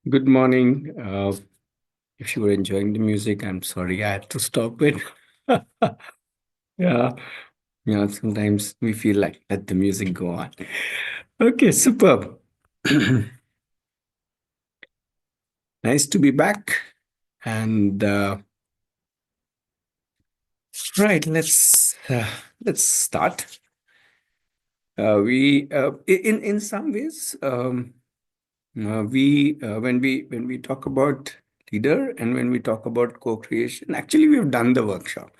Good morning. If you were enjoying the music, I'm sorry I had to stop it. Yeah, yeah. Sometimes we feel like let the music go on. Okay, superb. Nice to be back. And right, let's start. We in some ways we when we talk about leader and when we talk about co-creation, actually we've done the workshop.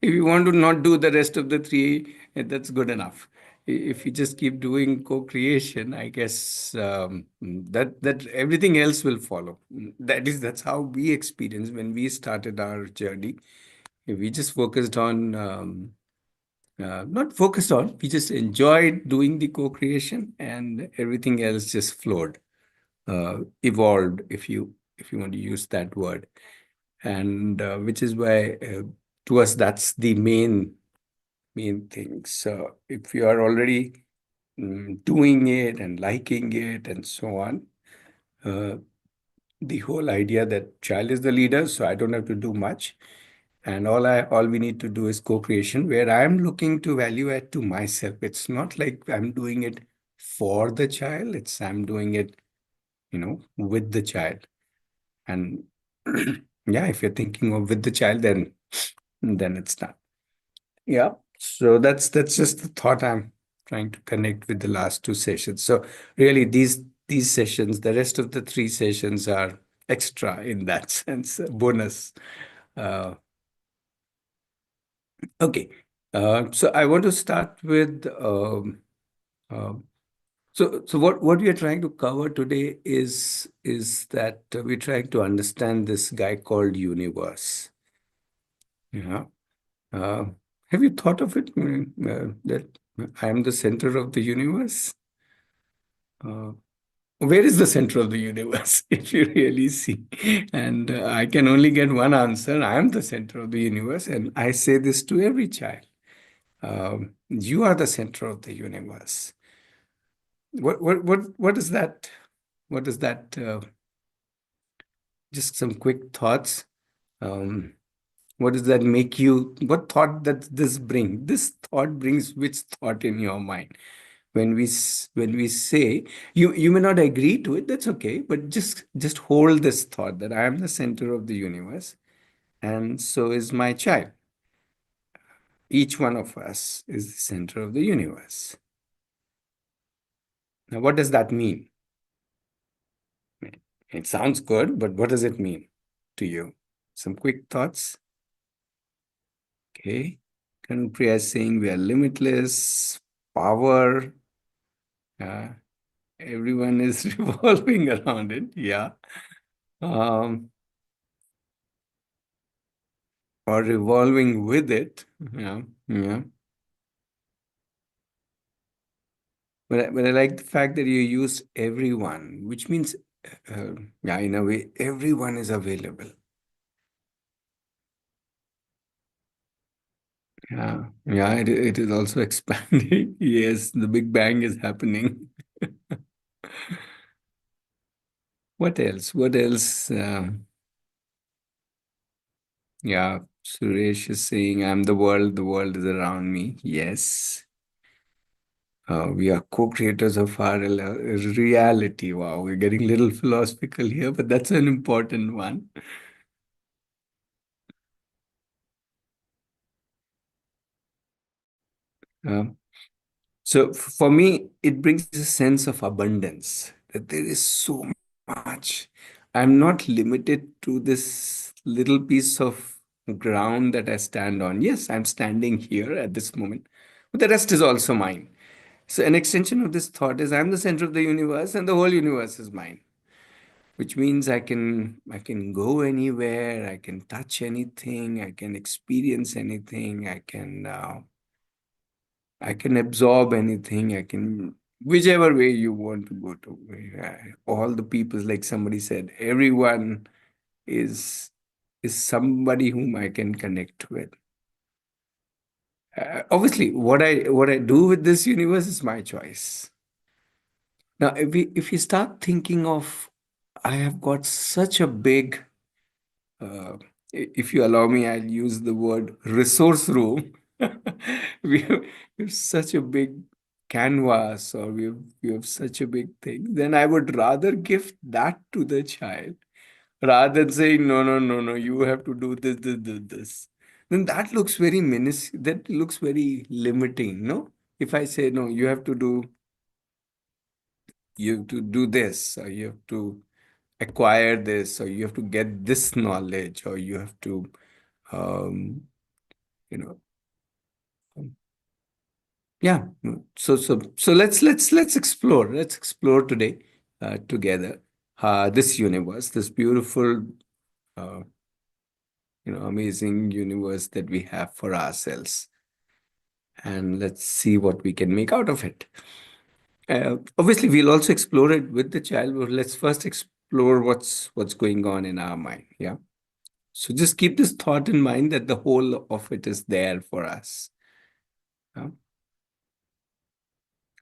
If you want to not do the rest of the three, that's good enough. If you just keep doing co-creation, I guess that everything else will follow. That's how we experienced when we started our journey. We just focused on not focused on, we just enjoyed doing the co-creation, and everything else just flowed, evolved, if you want to use that word. And which is why, to us, that's the main thing. So if you are already doing it and liking it and so on, uh, the whole idea that child is the leader, so I don't have to do much, and all we need to do is co-creation, where I'm looking to value add to myself. It's not like I'm doing it for the child, it's I'm doing it, with the child. And yeah, if you're thinking of with the child, then it's done. Yeah. So that's just the thought I'm trying to connect with the last two sessions. So really, these sessions, the rest of the three sessions are extra in that sense, a bonus. Uh, okay. So I want to start with uh, so what we are trying to cover today is that we're trying to understand this guy called universe. Yeah. Uh, have you thought of it, that I am the center of the universe? Uh, where is the center of the universe, if you really see? And I can only get one answer. I am the center of the universe, and I say this to every child. You are the center of the universe. What is that? What is that? Just some quick thoughts. Um, what does that make you? What thought does this bring? This thought brings which thought in your mind? When we say, you may not agree to it, that's okay, but just hold this thought that I am the center of the universe, and so is my child. Each one of us is the center of the universe. Now, what does that mean? It sounds good, but what does it mean to you? Some quick thoughts. Okay. Kanpriya is saying we are limitless power. uh, Everyone is revolving around it. Yeah. um, or revolving with it. Yeah, yeah. But I like the fact that you use everyone, which means, yeah, in a way, everyone is available. Yeah, yeah, it is also expanding. Yes, the Big Bang is happening. What else? What else? Yeah, Suresh is saying, I'm the world is around me. Yes. We are co-creators of our reality. Wow, we're getting a little philosophical here, but that's an important one. Um, so for me, it brings a sense of abundance, that there is so much. I'm not limited to this little piece of ground that I stand on. Yes, I'm standing here at this moment, but the rest is also mine. So an extension of this thought is I'm the center of the universe and the whole universe is mine, which means I can go anywhere, I can touch anything, I can experience anything, I can absorb anything, I can whichever way you want to go to. All the people, like somebody said, everyone is is somebody whom I can connect with. Obviously, what I do with this universe is my choice. Now, if we start thinking of I have got such a big, uh, if you allow me, I'll use the word resource room. We have such a big canvas, or we have such a big thing. Then I would rather give that to the child rather than saying, no, no, no, no, you have to do this, this, this, this. Then that looks very that looks very limiting, no? If I say, no, you have to do this, or you have to acquire this, or you have to get this knowledge, or you have to, um, you know, yeah. So let's explore. Let's explore today together this universe, this beautiful, uh, amazing universe that we have for ourselves, and let's see what we can make out of it. Obviously, we'll also explore it with the child, but let's first explore what's going on in our mind. Yeah. So just keep this thought in mind that the whole of it is there for us. Yeah?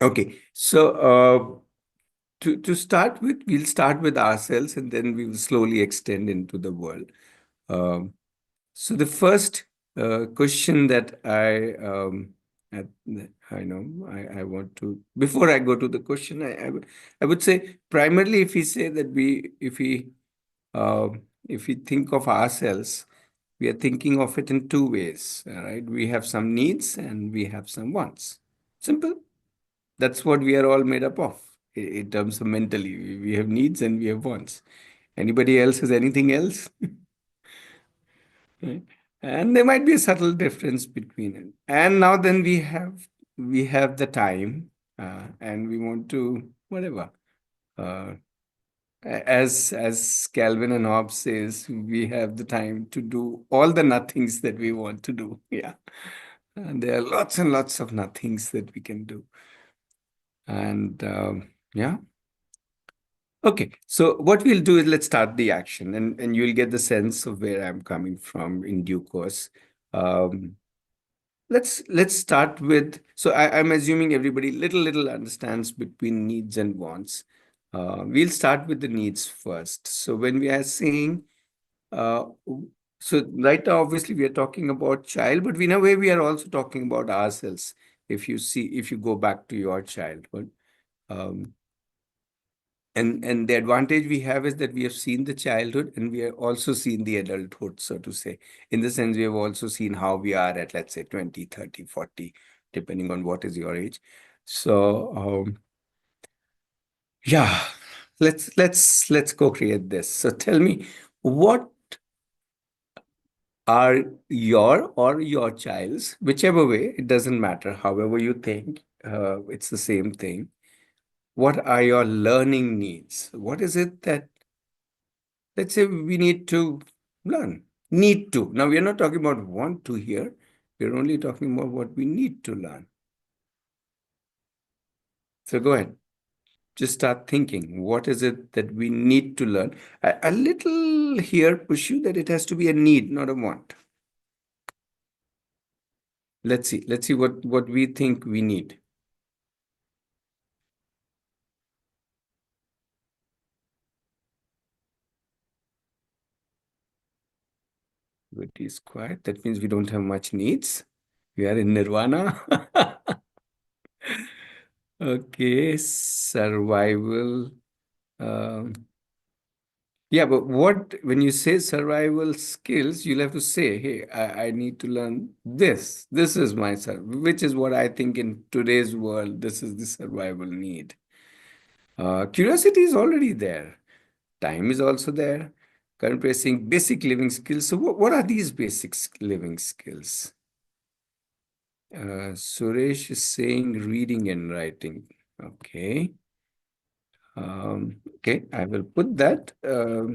Okay. So to start with, we'll start with ourselves, and then we will slowly extend into the world. Um, so the first question that I I know I want to, before I go to the question, I would say primarily, if we say that uh, if we think of ourselves, we are thinking of it in two ways, right? We have some needs and we have some wants. Simple. That's what we are all made up of in terms of mentally. We have needs and we have wants. Anybody else has anything else? Right? And there might be a subtle difference between it. And now then we have the time, and we want to whatever. Uh, as Calvin and Hobbes says, we have the time to do all the nothings that we want to do. Yeah. And there are lots and lots of nothings that we can do. And yeah. Okay. So what we'll do is let's start the action, and you'll get the sense of where I'm coming from in due course. Um, let's start with, so I'm assuming everybody little understands between needs and wants. We'll start with the needs first. So when we are saying, uh, so right now, obviously, we are talking about child, but in a way, we are also talking about ourselves. If you go back to your childhood, um, and the advantage we have is that we have seen the childhood and we have also seen the adulthood, so to say. In the sense, we have also seen how we are at, let's say, 20, 30, 40, depending on what is your age. So, yeah, let's co-create this. So tell me, what are your child's, whichever way, it doesn't matter, however you think, it's the same thing. What are your learning needs? What is it that, let's say, we need to learn? Need to. Now, we are not talking about want to here. We're only talking about what we need to learn. So go ahead. Just start thinking. What is it that we need to learn? A little here push you that it has to be a need, not a want. Let's see what we think we need. It is quiet. That means we don't have much needs. We are in nirvana. Okay, survival. Um, yeah, but when you say survival skills, you'll have to say, hey, I need to learn this. This is my which is what I think in today's world, this is the survival need. Curiosity is already there. Time is also there. Current pressing basic living skills. So what are these basic living skills? Suresh is saying reading and writing. Okay. Okay, I will put that. Though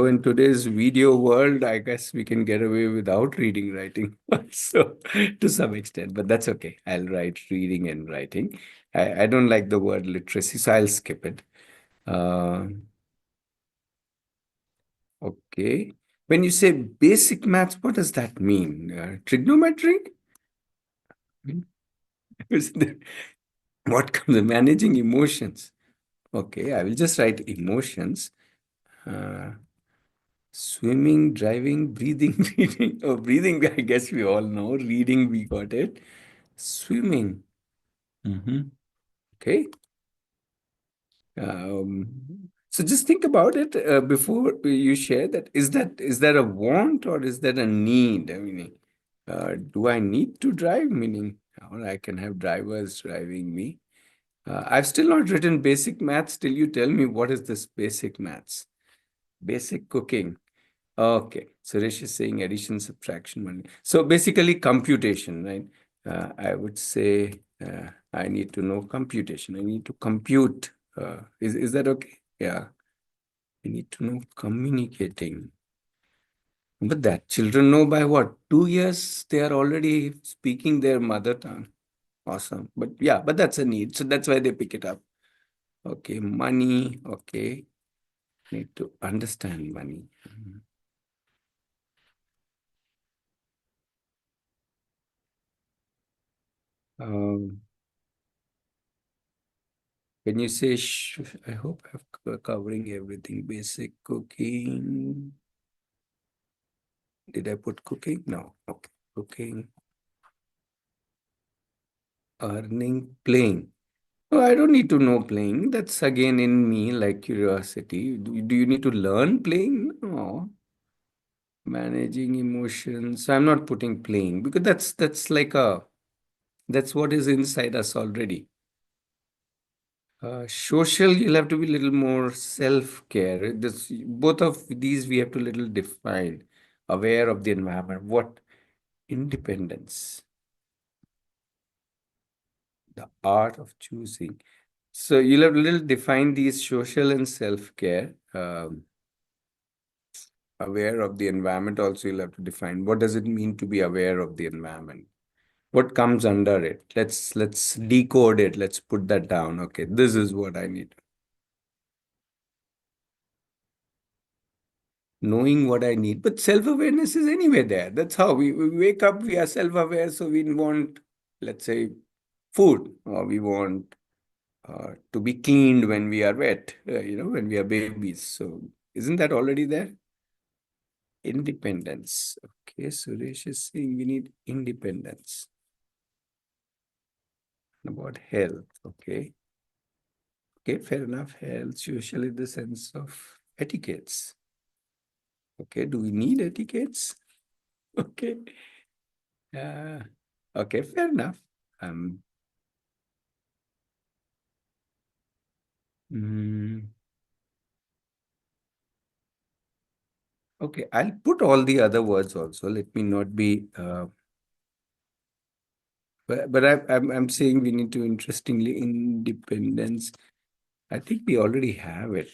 in today's video world, I guess we can get away without reading, writing also to some extent, but that's okay. I'll write reading and writing. I don't like the word literacy, so I'll skip it. Uh, okay. When you say basic maths, what does that mean? Trigonometry? Hmm? What comes managing emotions? Okay, I will just write emotions. Uh, Swimming, driving, breathing, reading. Oh, breathing, I guess we all know. Reading, we got it. Swimming. Okay. So just think about it before you share that. Is that a want or is that a need? I mean, do I need to drive? Meaning, or I can have drivers driving me. I've still not written basic maths till you tell me what is this basic maths. Basic cooking. Okay. Suresh is saying addition, subtraction, money. So basically computation, right? I would say I need to know computation. I need to compute. Is that okay? Yeah. I need to know communicating. But that children know by what? 2 years they are already speaking their mother tongue. Awesome. But yeah, but that's a need. So that's why they pick it up. Okay. Money. Okay. Need to understand money. Um, When you say, I hope I'm covering everything. Basic cooking. Did I put cooking? No. Okay. Cooking, earning, playing. Oh, I don't need to know playing. That's again in me, like curiosity. Do you need to learn playing? No. Managing emotions. I'm not putting playing because that's like that's what is inside us already. Social, you'll have to be a little more self-care. This, both of these we have to little define. Aware of the environment. What? Independence, the art of choosing. So you'll have to little define these social and self-care. Aware of the environment also you'll have to define. What does it mean to be aware of the environment? What comes under it? Let's decode it. Let's put that down. Okay, this is what I need. Knowing what I need. But self awareness is anyway there. That's how we wake up, we are self aware. So we want, let's say, food, or we want to be cleaned when we are wet, when we are babies. So isn't that already there? Independence. Okay, Suresh is saying we need independence. About health. Okay. Okay, fair enough. Health, usually the sense of etiquettes. Okay, do we need etiquettes? Okay. Uh, okay, fair enough. Um, mm, okay, I'll put all the other words also. Let me not be, but I'm saying we need to interestingly independence. I think we already have it.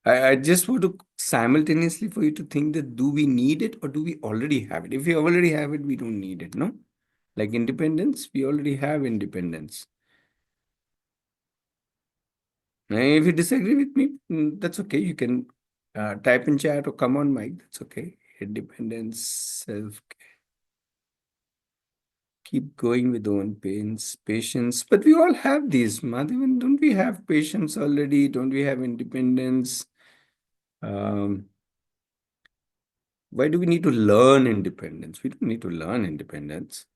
I just want to simultaneously for you to think that do we need it or do we already have it? If we already have it, we don't need it, no? Like independence, we already have independence. If you disagree with me, that's okay. You can type in chat or come on mic. That's okay. Independence, self, keep going with own pains, patience. But we all have these, Madhavan. Don't we have patience already? Don't we have independence? Um, why do we need to learn independence? We don't need to learn independence.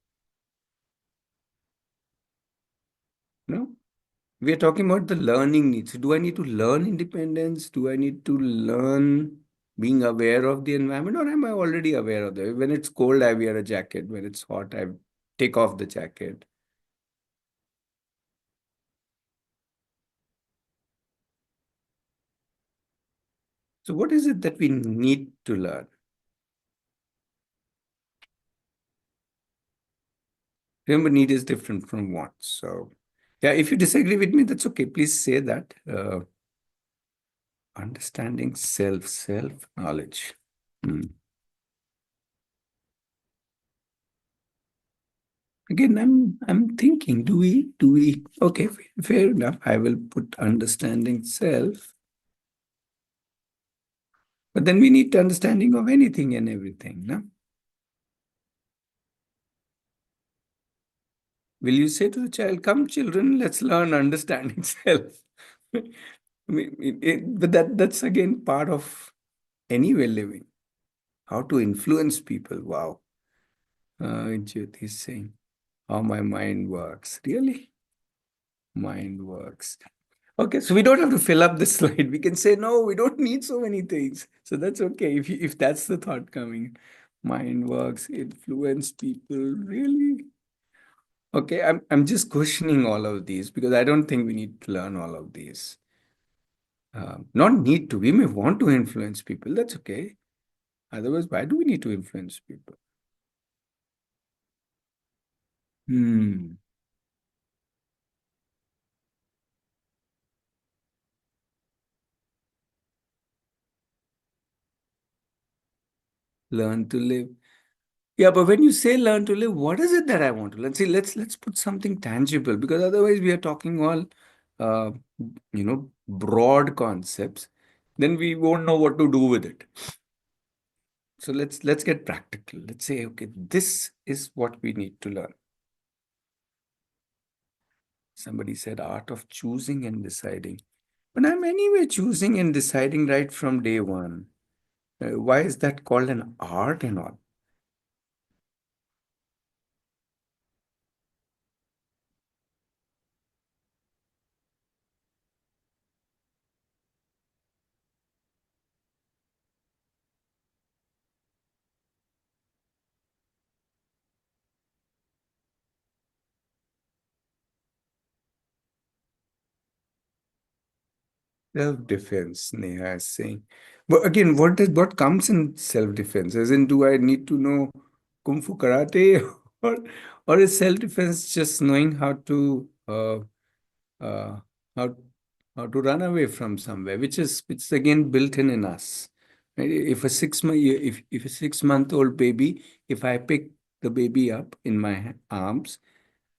No? We are talking about the learning needs. Do I need to learn independence? Do I need to learn being aware of the environment, or am I already aware of it? When it's cold, I wear a jacket. When it's hot, I take off the jacket. So, what is it that we need to learn? Remember, need is different from want. So, yeah, if you disagree with me, that's okay. Please say that. Understanding self knowledge. Hmm. Again, I'm thinking, do we okay, fair enough. I will put understanding self, but then we need understanding of anything and everything, no? Will you say to the child, "Come, children, let's learn understanding self"? But that's again part of any way living. How to influence people. Wow. Jyoti is saying, how my mind works. Really? Mind works. Okay, so we don't have to fill up the slide. We can say, no, we don't need so many things. So that's okay if that's the thought coming. Mind works, influence people. Really? Okay, I'm just questioning all of these because I don't think we need to learn all of these. Not need to. We may want to influence people. That's okay. Otherwise, why do we need to influence people? Hmm. Learn to live. Yeah, but when you say learn to live, what is it that I want to learn? See, let's put something tangible because otherwise we are talking all, uh, broad concepts. Then we won't know what to do with it. So let's get practical. Let's say, okay, this is what we need to learn. Somebody said art of choosing and deciding. But I'm anyway choosing and deciding right from day one. Why is that called an art and all? Self-defense, Neha is saying. But again, what comes in self-defense? As in, do I need to know Kung Fu Karate or or is self-defense just knowing uh, how how to run away from somewhere, which is again built in us. Right? If a 6 month old baby, if I pick the baby up in my arms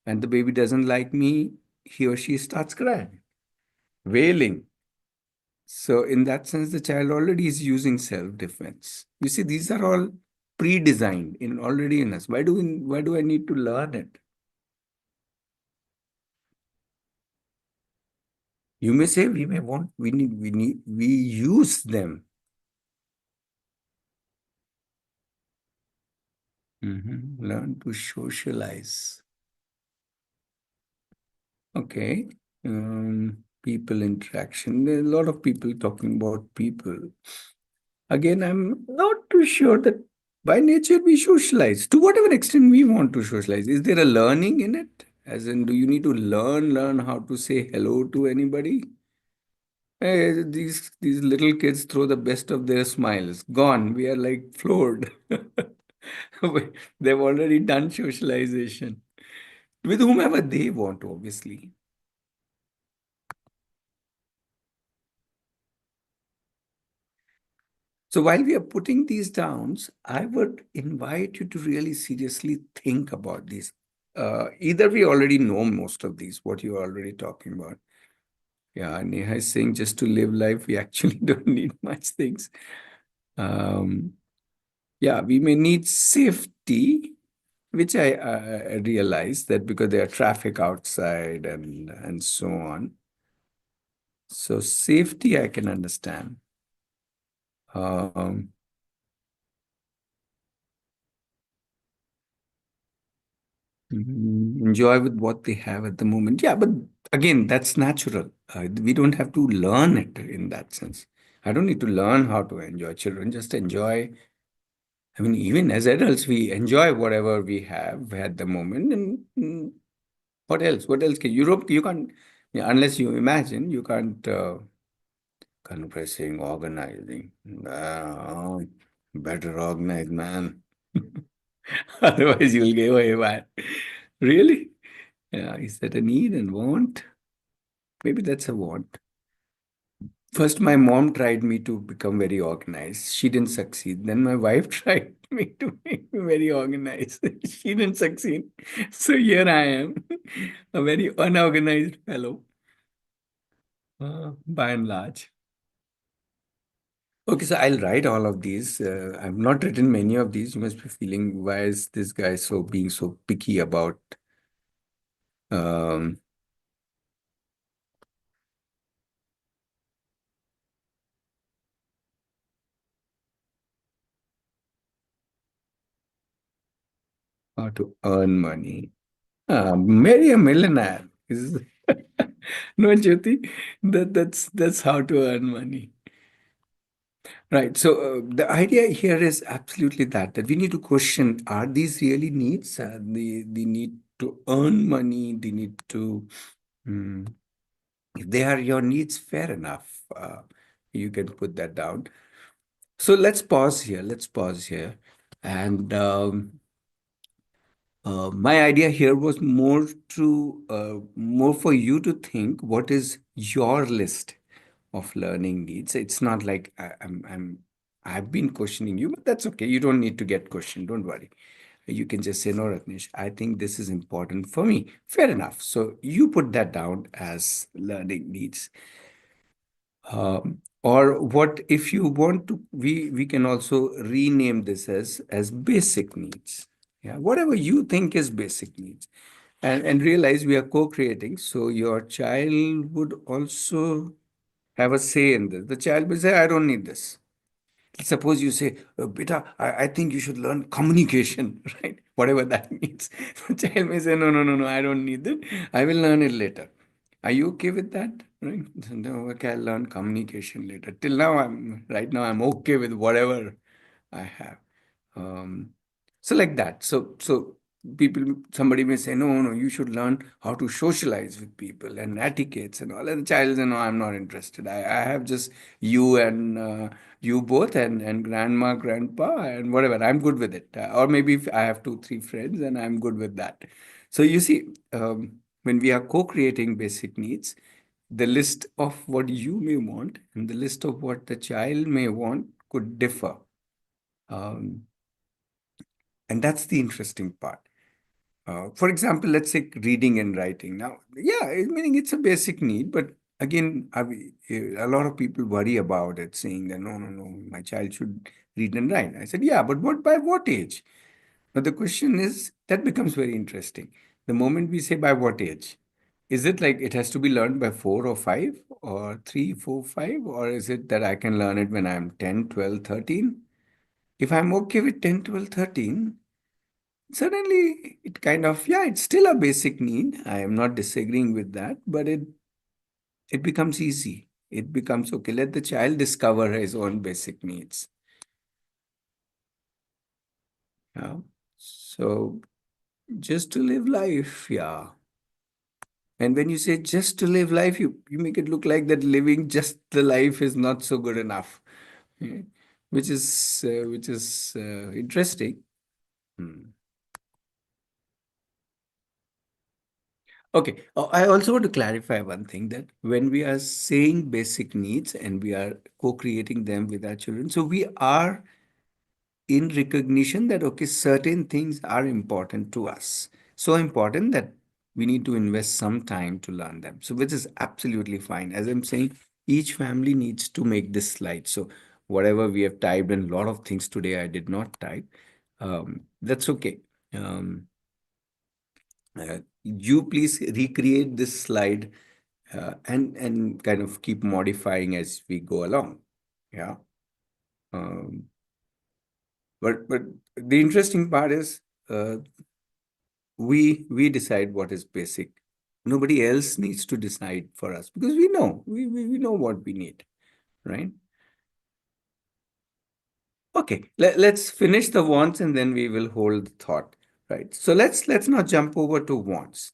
and the baby doesn't like me, he or she starts crying, wailing. So in that sense, the child already is using self-defense. You see, these are all pre-designed in already in us. Why do I need to learn it? You may say we may want we use them. Learn to socialize. Okay. People interaction. There are a lot of people talking about people. Again, I'm not too sure that by nature we socialize. To whatever extent we want to socialize. Is there a learning in it? As in, do you need to learn how to say hello to anybody? These little kids throw the best of their smiles. Gone. We are like floored. They've already done socialization with whomever they want, obviously. So while we are putting these down, I would invite you to really seriously think about these. Either we already know most of these, what you're already talking about. Yeah, Neha is saying just to live life, we actually don't need much things. Um, yeah, we may need safety, which I realize that because there are traffic outside and so on. So safety, I can understand. Um, enjoy with what they have at the moment. Yeah, but again, that's natural. We don't have to learn it in that sense. I don't need to learn how to enjoy children, just enjoy. I mean, even as adults, we enjoy whatever we have at the moment. And what else? What else can Europe? You can't, yeah, unless you imagine, you can't compressing, organizing. Better organize, man. Otherwise, you'll give away man. Really? Yeah, is that a need and want? Maybe that's a want. First, my mom tried me to become very organized. She didn't succeed. Then my wife tried me to make me very organized. She didn't succeed. So here I am, a very unorganized fellow, by and large. Okay, so I'll write all of these. I've not written many of these. You must be feeling, why is this guy so being so picky about Um, how to earn money. Marry a millionaire. No, Jyoti, that's how to earn money. Right. So the idea here is absolutely that we need to question: are these really needs? The need to earn money, the need to. Hmm, if they are your needs, fair enough. You can put that down. So let's pause here. Let's pause here, and my idea here was more for you to think what is your list of learning needs. It's not like I've been questioning you, but that's okay. You don't need to get questioned. Don't worry. You can just say, no, Ratnesh, I think this is important for me. Fair enough. So you put that down as learning needs. Or what if you want to, we can also rename this as basic needs. Yeah, whatever you think is basic needs. And realize we are co-creating. So your child would also have a say in this. The child will say, I don't need this. Suppose you say, Beta, I think you should learn communication, right? Whatever that means. The child may say, no, no, no, no, I don't need that. I will learn it later. Are you okay with that? Right? No, okay, I'll learn communication later. Till now, right now, I'm okay with whatever I have. Um, so like that. So people, somebody may say, no, no, you should learn how to socialize with people and etiquettes and all. And the child says, no, I'm not interested. I have just you and you both and grandma, grandpa, and whatever. I'm good with it. Or maybe if I have two, three friends, and I'm good with that. So you see, when we are co-creating basic needs, the list of what you may want and the list of what the child may want could differ. Um, and that's the interesting part. For example, let's say reading and writing. Now, yeah, meaning it's a basic need, but again, a lot of people worry about it, saying that no, no, no, my child should read and write. I said, yeah, but what by what age? Now the question is that becomes very interesting. The moment we say by what age, is it like it has to be learned by 4 or 5 or 3, 4, 5, or is it that I can learn it when I'm 10, 12, 13? If I'm okay with 10, 12, 13, suddenly it kind of, yeah, it's still a basic need. I am not disagreeing with that, but it becomes easy. It becomes okay. Let the child discover his own basic needs. Yeah. So just to live life, yeah. And when you say just to live life, you make it look like that living just the life is not so good enough, yeah, which is interesting. Hmm. Okay. I also want to clarify one thing that when we are saying basic needs and we are co-creating them with our children, so we are in recognition that, okay, certain things are important to us. So important that we need to invest some time to learn them. So, which is absolutely fine. As I'm saying, each family needs to make this slide. So, whatever we have typed, and a lot of things today I did not type, that's okay. You please recreate this slide and kind of keep modifying as we go along. Yeah. Um, but the interesting part is uh, we decide what is basic. Nobody else needs to decide for us because we know what we need, right? Okay, let's finish the wants and then we will hold the thought, right? So let's now jump over to wants,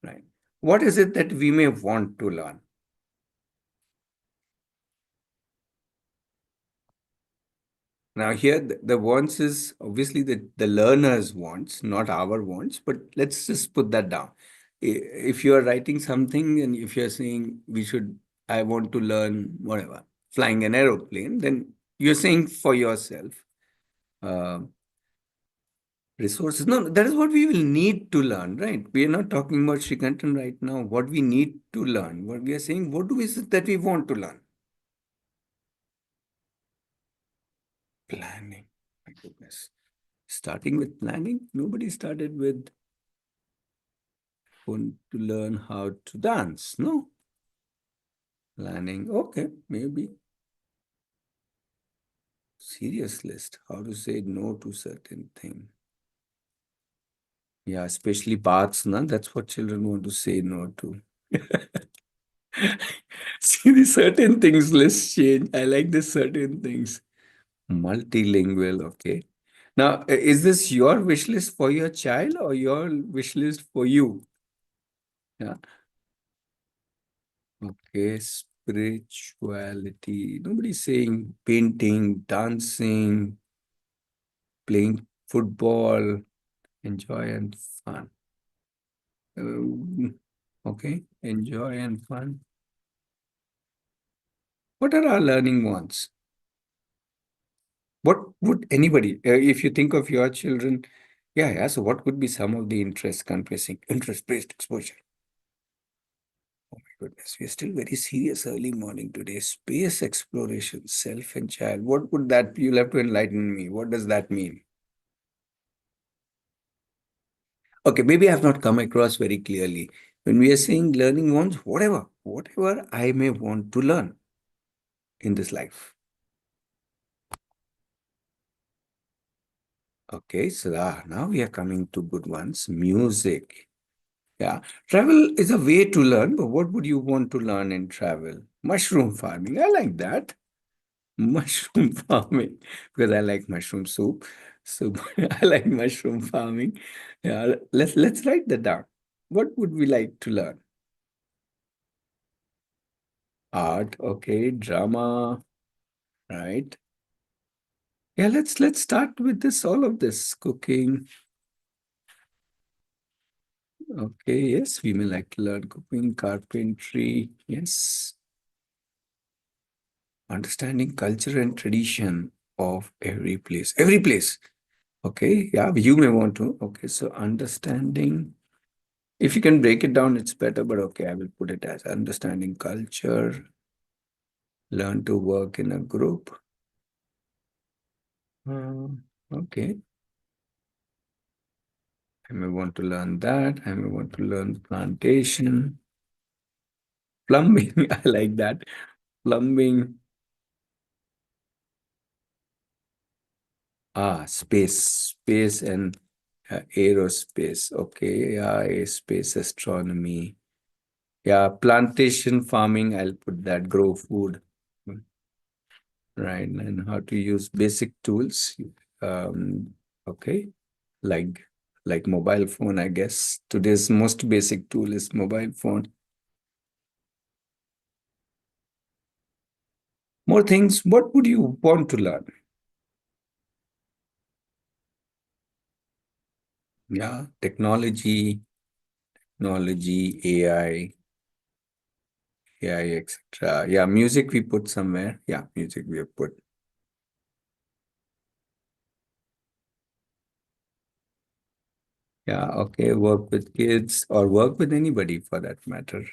right? What is it that we may want to learn? Now, here the wants is obviously the learner's wants, not our wants, but let's just put that down. If you are writing something and if you're saying we should, I want to learn whatever, flying an aeroplane, then you're saying for yourself, uh, resources. No, that is what we will need to learn, right? We are not talking about Srikantan right now, what we need to learn. What we are saying, what do is it that we want to learn? Planning. My goodness. Starting with planning? Nobody started with want to learn how to dance, no? Planning, okay, maybe. Serious list, how to say no to certain thing. Yeah, especially baths, no? That's what children want to say no to. See, the certain things, let's change. I like the certain things. Multilingual, okay. Now, is this your wish list for your child or your wish list for you? Yeah. Okay, spirituality. Nobody's saying painting, dancing, playing football, enjoy and fun. Okay, enjoy and fun. What are our learning wants? What would anybody, if you think of your children, yeah, so what would be some of the interest-based exposure? Oh my goodness, we're still very serious early morning today. Space exploration, self and child. What would that be? You'll have to enlighten me. What does that mean? Okay, maybe I've not come across very clearly. When we are saying learning wants, whatever I may want to learn in this life. Okay, so now we are coming to good ones. Music. Yeah, travel is a way to learn, but what would you want to learn in travel? Mushroom farming. I like that. Mushroom farming because I like mushroom soup. So I like mushroom farming. Yeah, let's write that down. What would we like to learn? Art, okay, drama, right? Yeah, let's start with this, all of this. Cooking. Okay, yes, we may like to learn cooking, carpentry, yes. Understanding culture and tradition of every place. Every place. Okay, yeah, you may want to. Okay, so understanding. If you can break it down, it's better, but okay, I will put it as understanding culture, learn to work in a group. Okay, I may want to learn that. I may want to learn plantation, plumbing. I like that. Plumbing. Space and aerospace. Okay, yeah, space astronomy. Yeah, plantation farming. I'll put that. Grow food. Right, and how to use basic tools. Okay, like like mobile phone, I guess. Today's most basic tool is mobile phone. More things, what would you want to learn? Yeah, AI, etc. Yeah, music we put somewhere. Yeah, music we have put. Yeah, okay, work with kids or work with anybody for that matter.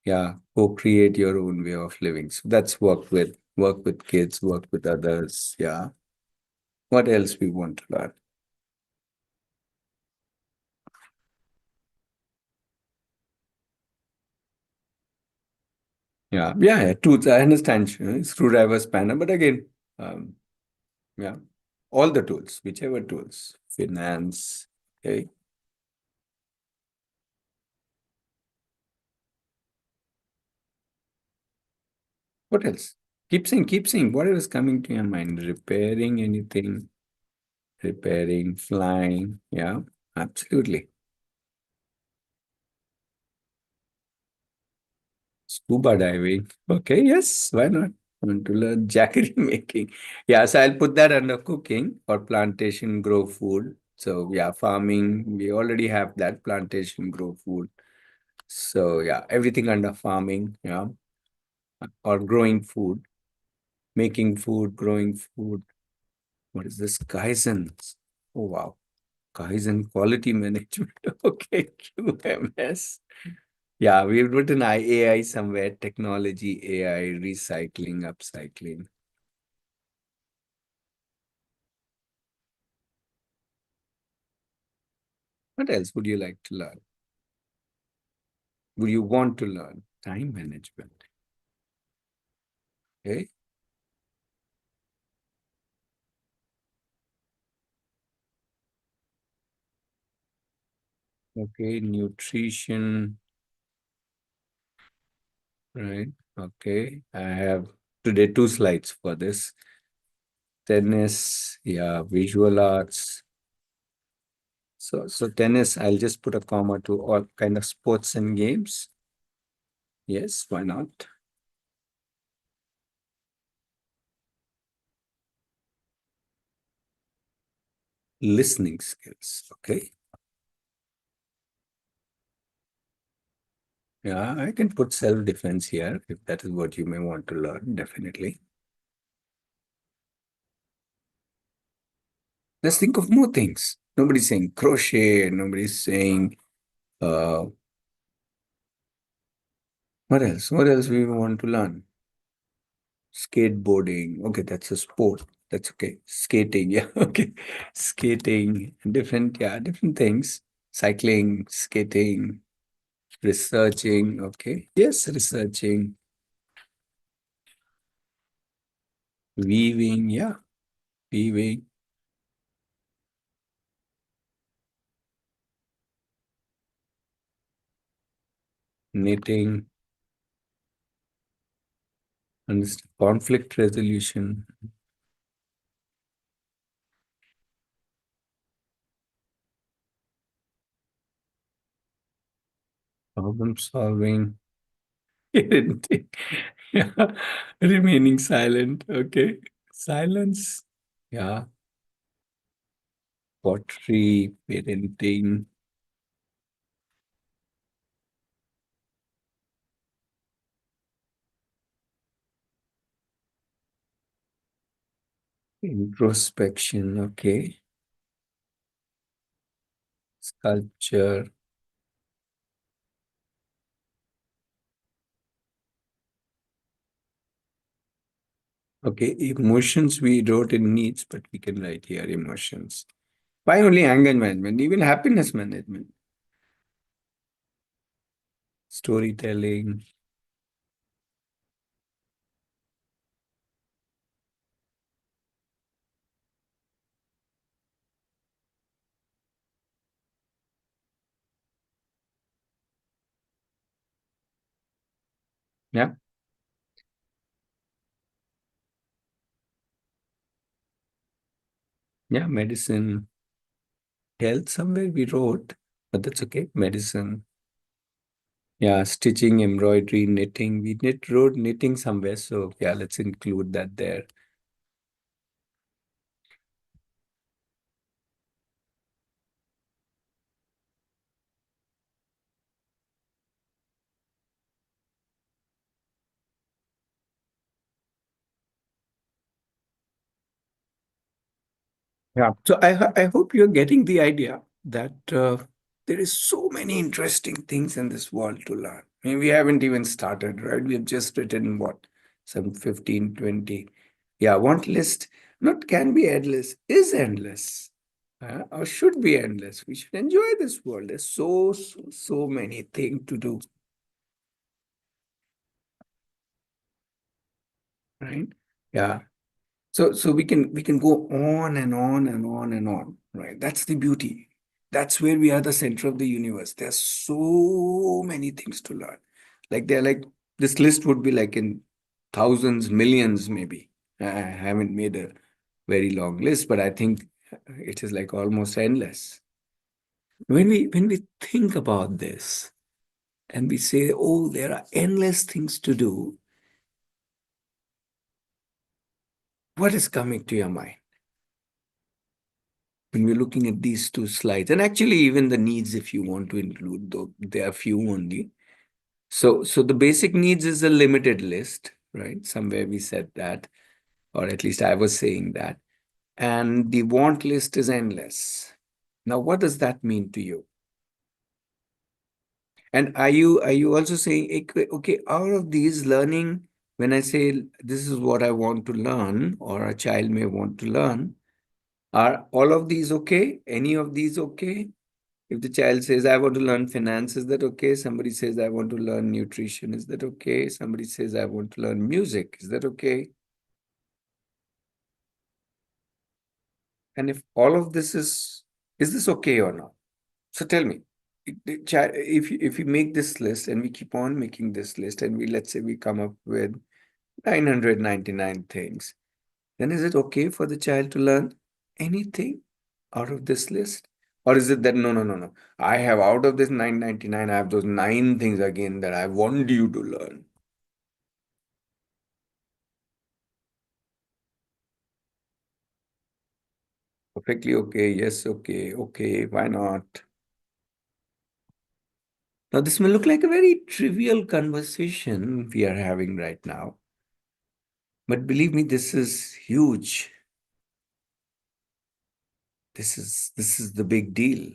Yeah, co-create your own way of living. So that's work with kids, work with others. Yeah. What else we want to learn? Yeah. Tools. I understand screwdriver, spanner, but again, um, yeah, all the tools, whichever tools, finance. Okay. What else? Keep saying. Whatever is coming to your mind. Repairing anything, repairing, flying. Yeah, absolutely. Scuba diving. Okay, yes, why not? Want to learn jackery making. Yeah, so I'll put that under cooking or plantation grow food. So yeah, farming, we already have that plantation grow food. So yeah, everything under farming, yeah, or growing food, making food, growing food. What is this? Kaizen. Oh wow. Kaizen quality management. Okay, QMS. Yeah, we've written AI somewhere, technology, AI, recycling, upcycling. What else would you like to learn? Would you want to learn? Time management. Okay. Okay. Nutrition. Right. Okay. I have today two slides for this. Tennis. Yeah. Visual arts. So tennis, I'll just put a comma to all kind of sports and games. Yes, why not? Listening skills. Okay. Yeah, I can put self-defense here if that is what you may want to learn, definitely. Let's think of more things. Nobody's saying crochet, nobody's saying what else? What else we want to learn? Skateboarding. Okay, that's a sport. That's okay. Skating, yeah, okay. Skating, different things. Cycling, skating, researching, okay. Yes, researching, weaving, yeah, weaving, knitting, conflict resolution, problem solving, parenting, yeah, remaining silent, okay. Silence, yeah, pottery, parenting, introspection, okay, sculpture, okay, emotions we wrote in needs, but we can write here emotions. Why only anger management? Even happiness management, storytelling, yeah, yeah, medicine, health, somewhere we wrote, but that's okay, medicine, yeah, stitching, embroidery, knitting, wrote knitting somewhere, so yeah, let's include that there. Yeah. So I hope you're getting the idea that there is so many interesting things in this world to learn. I mean, we haven't even started, right? We have just written what, some 15, 20. Yeah, want list not can be endless, is endless, or should be endless. We should enjoy this world. There's so many things to do, right? Yeah. So we can go on and on and on and on, right? That's the beauty. That's where we are the center of the universe. There's so many things to learn. Like they're like this list would be like in thousands, millions, maybe. I haven't made a very long list, but I think it is like almost endless. When we think about this and we say, oh, there are endless things to do, what is coming to your mind? When we're looking at these two slides, and actually even the needs, if you want to include, though there are few only. So the basic needs is a limited list, right? Somewhere we said that, or at least I was saying that. And the want list is endless. Now, what does that mean to you? And are you also saying, okay, out of these learning, when I say this is what I want to learn, or a child may want to learn, are all of these okay? Any of these okay? If the child says, I want to learn finance, is that okay? Somebody says, I want to learn nutrition, is that okay? Somebody says, I want to learn music, is that okay? And if all of this is this okay or not? So tell me, if you make this list and we keep on making this list and let's say we come up with 999 things, then is it okay for the child to learn anything out of this list? Or is it that no, no, no, no. I have out of this 999, I have those nine things again that I want you to learn. Perfectly okay, yes, okay, okay, why not? Now, this may look like a very trivial conversation we are having right now, but believe me, this is huge. This is the big deal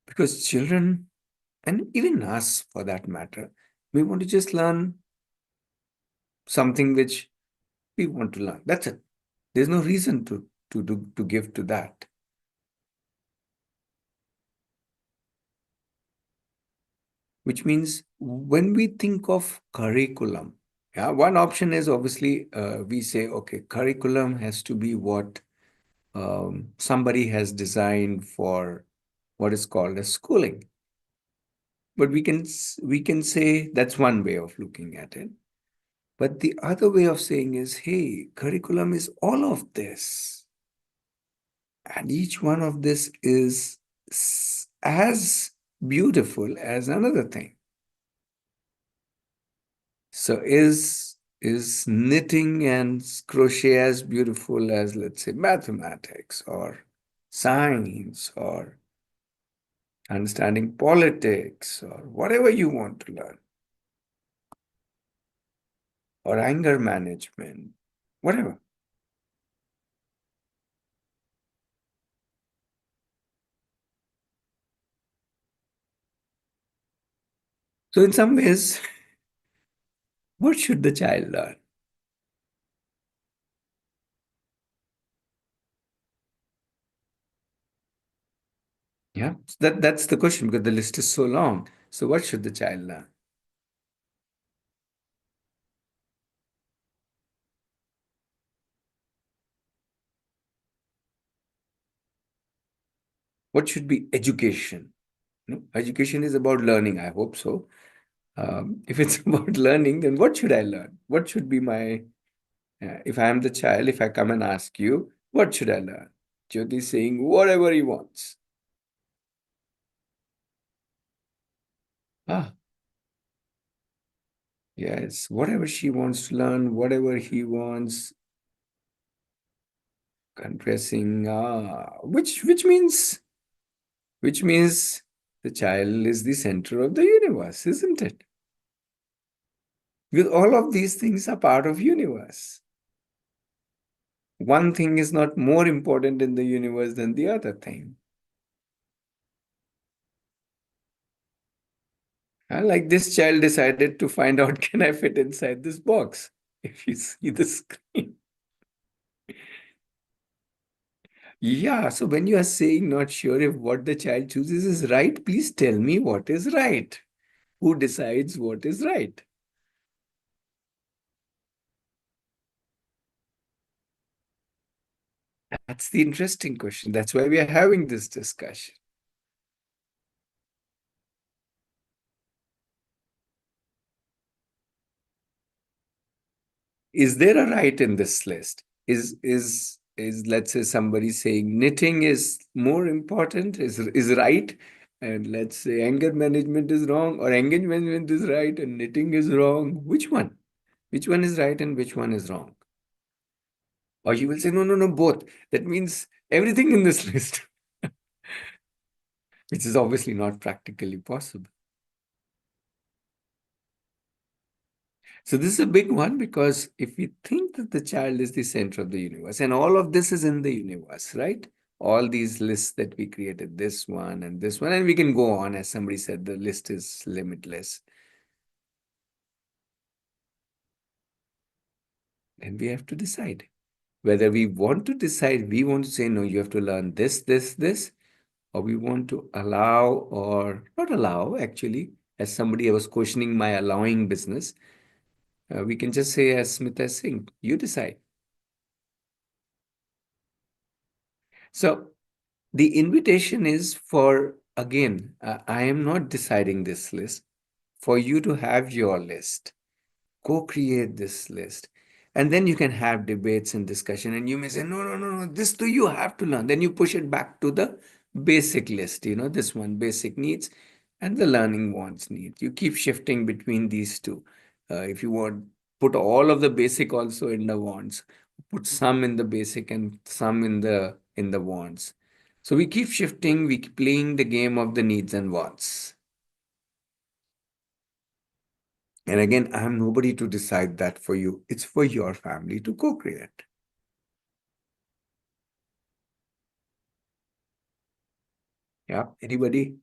because children and even us for that matter, we want to just learn something which we want to learn. That's it. There's no reason to give to that. Which means when we think of curriculum, yeah, one option is obviously we say, okay, curriculum has to be what somebody has designed for what is called as schooling. But we can say that's one way of looking at it. But the other way of saying is, hey, curriculum is all of this. And each one of this is as beautiful as another thing. So is knitting and crochet as beautiful as, let's say, mathematics or science or understanding politics or whatever you want to learn, or anger management, whatever. So in some ways, what should the child learn? Yeah, so that's the question because the list is so long. So what should the child learn? What should be education? No? Education is about learning. I hope so. If it's about learning, then what should I learn? What should be my, if I am the child, if I come and ask you, what should I learn? Jyoti is saying whatever he wants. Ah, yes, whatever she wants to learn, whatever he wants, confessing, which means the child is the center of the universe, isn't it? Because all of these things are part of universe. One thing is not more important in the universe than the other thing. Like this child decided to find out, can I fit inside this box? If you see the screen. Yeah, so when you are saying not sure if what the child chooses is right, please tell me what is right. Who decides what is right? That's the interesting question. That's why we are having this discussion. Is there a right in this list? Is let's say somebody saying knitting is more important, is right, and let's say anger management is wrong, or anger management is right and knitting is wrong. Which one? Which one is right and which one is wrong? Or you will say, no, no, no, both. That means everything in this list, which is obviously not practically possible. So this is a big one because if we think that the child is the center of the universe and all of this is in the universe, right? All these lists that we created, this one, and we can go on. As somebody said, the list is limitless. Then we have to decide whether we want to decide, we want to say, no, you have to learn this, this, this, or we want to allow or not allow, actually, as somebody was questioning my allowing business, we can just say, as Smita is saying, you decide. So the invitation is for, again, I am not deciding this list, for you to have your list. Co-create this list, and then you can have debates and discussion, and you may say, no, no, no, no, this too you have to learn. Then you push it back to the basic list, this one, basic needs and the learning wants needs. You keep shifting between these two. If you want, put all of the basic also in the wants, put some in the basic and some in the wants. So we keep shifting, we keep playing the game of the needs and wants. And again, I'm nobody to decide that for you. It's for your family to co-create. Yeah. Anybody?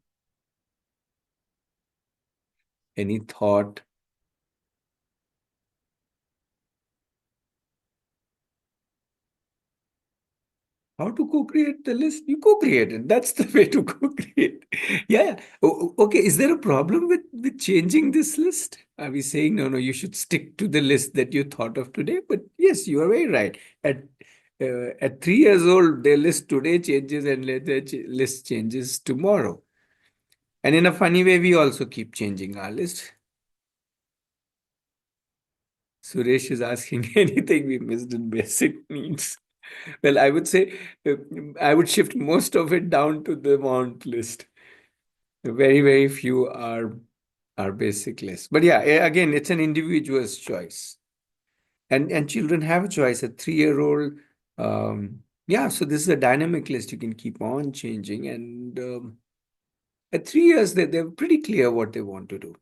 Any thought? How to co-create the list? You co-create it. That's the way to co-create. Yeah. Yeah. Okay. Is there a problem with changing this list? Are we saying no, no? You should stick to the list that you thought of today. But yes, you are very right. At 3 years old, their list today changes and their list changes tomorrow. And in a funny way, we also keep changing our list. Suresh is asking anything we missed in basic needs. Well, I would say I would shift most of it down to the want list. Very, very few are basic list. But yeah, again, it's an individual's choice. And children have a choice. A 3-year-old, yeah, so this is a dynamic list. You can keep on changing. And at 3 years, they're pretty clear what they want to do.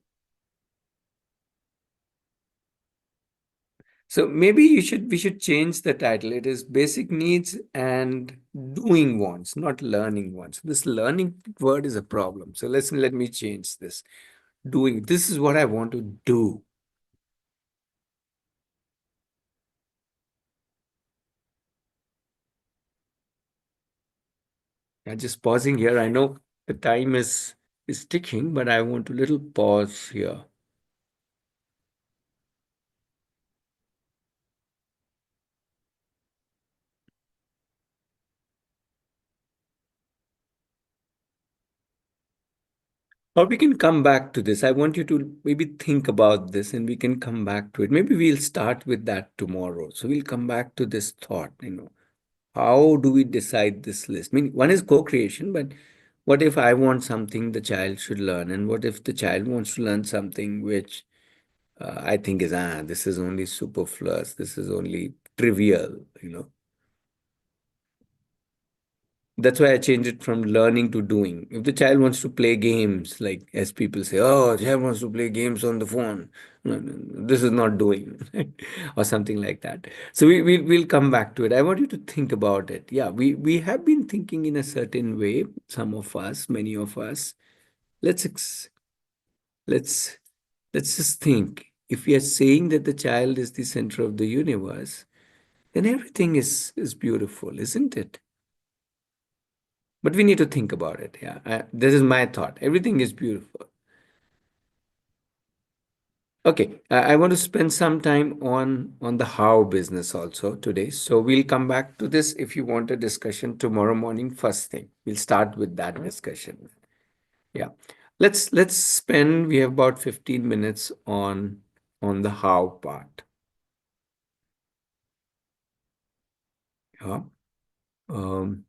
So maybe we should change the title. It is basic needs and doing wants, not learning wants. This learning word is a problem. So let me change this. Doing, this is what I want to do. I'm just pausing here. I know the time is ticking, but I want a little pause here. Or we can come back to this. I want you to maybe think about this and we can come back to it. Maybe we'll start with that tomorrow. So we'll come back to this thought. How do we decide this list? I mean, one is co-creation, but what if I want something the child should learn? And what if the child wants to learn something which I think is, this is only superfluous, this is only trivial? That's why I changed it from learning to doing. If the child wants to play games, like as people say, oh, the child wants to play games on the phone, no, no, no, this is not doing, or something like that. So we'll come back to it. I want you to think about it. Yeah, we have been thinking in a certain way, some of us, many of us. Let's ex- let's let's just think. If we are saying that the child is the center of the universe, then everything is beautiful, isn't it? But we need to think about it. Yeah, this is my thought. Everything is beautiful. Okay, I want to spend some time on the how business also today. So we'll come back to this if you want a discussion tomorrow morning first thing. We'll start with that discussion. Yeah, let's spend. We have about 15 minutes on the how part. Yeah. Um,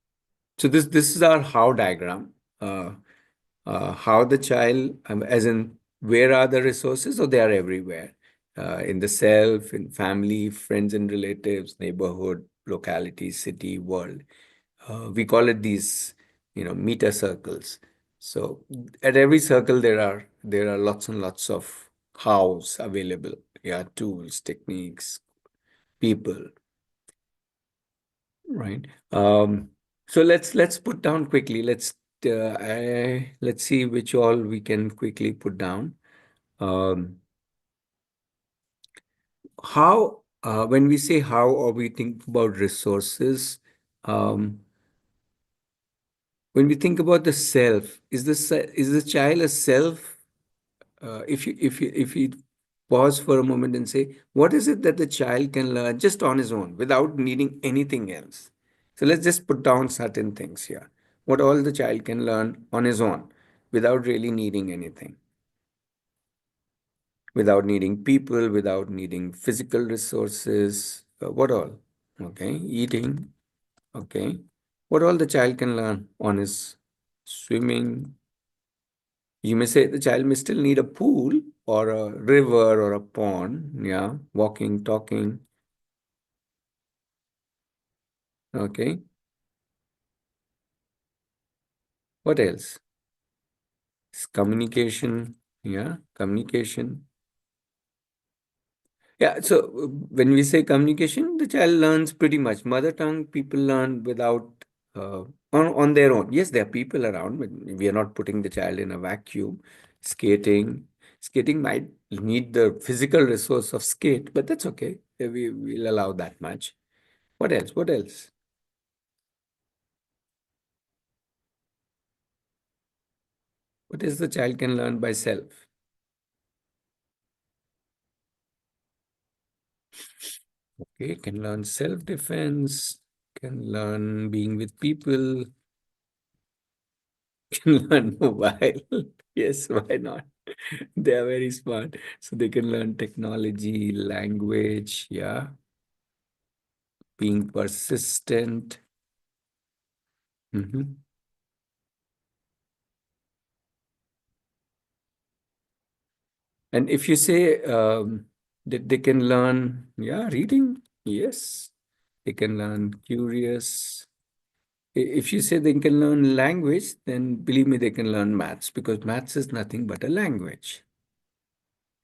so this is our how diagram. How the child, as in where are the resources, or they are everywhere, in the self, in family, friends and relatives, neighborhood, locality, city, world. We call it these, meter circles. So at every circle there are lots and lots of hows available. Yeah, tools, techniques, people. Right. So let's put down quickly. Let's see which all we can quickly put down. Um, how when we say how or we think about resources, um, When we think about the self, is the child a self? If you pause for a moment and say, what is it that the child can learn just on his own without needing anything else? So let's just put down certain things here. What all the child can learn on his own without really needing anything, without needing people, without needing physical resources. What all? Okay, eating. Okay, what all the child can learn on his swimming. You may say the child may still need a pool or a river or a pond. Yeah, walking, talking. Okay, what else? Communication. Yeah, communication. Yeah, so when we say communication, the child learns pretty much. Mother tongue people learn without on their own. Yes, there are people around, but we are not putting the child in a vacuum. Skating, skating might need the physical resource of skate, but that's okay. We'll allow that much. What else? What else? What is the child can learn by self? Okay, can learn self-defense, can learn being with people, can learn mobile. Yes, why not? They are very smart. So they can learn technology, language, yeah, being persistent. Mhm. And if you say that they can learn, yeah, reading, yes, they can learn curious. If you say they can learn language, then believe me, they can learn maths because maths is nothing but a language,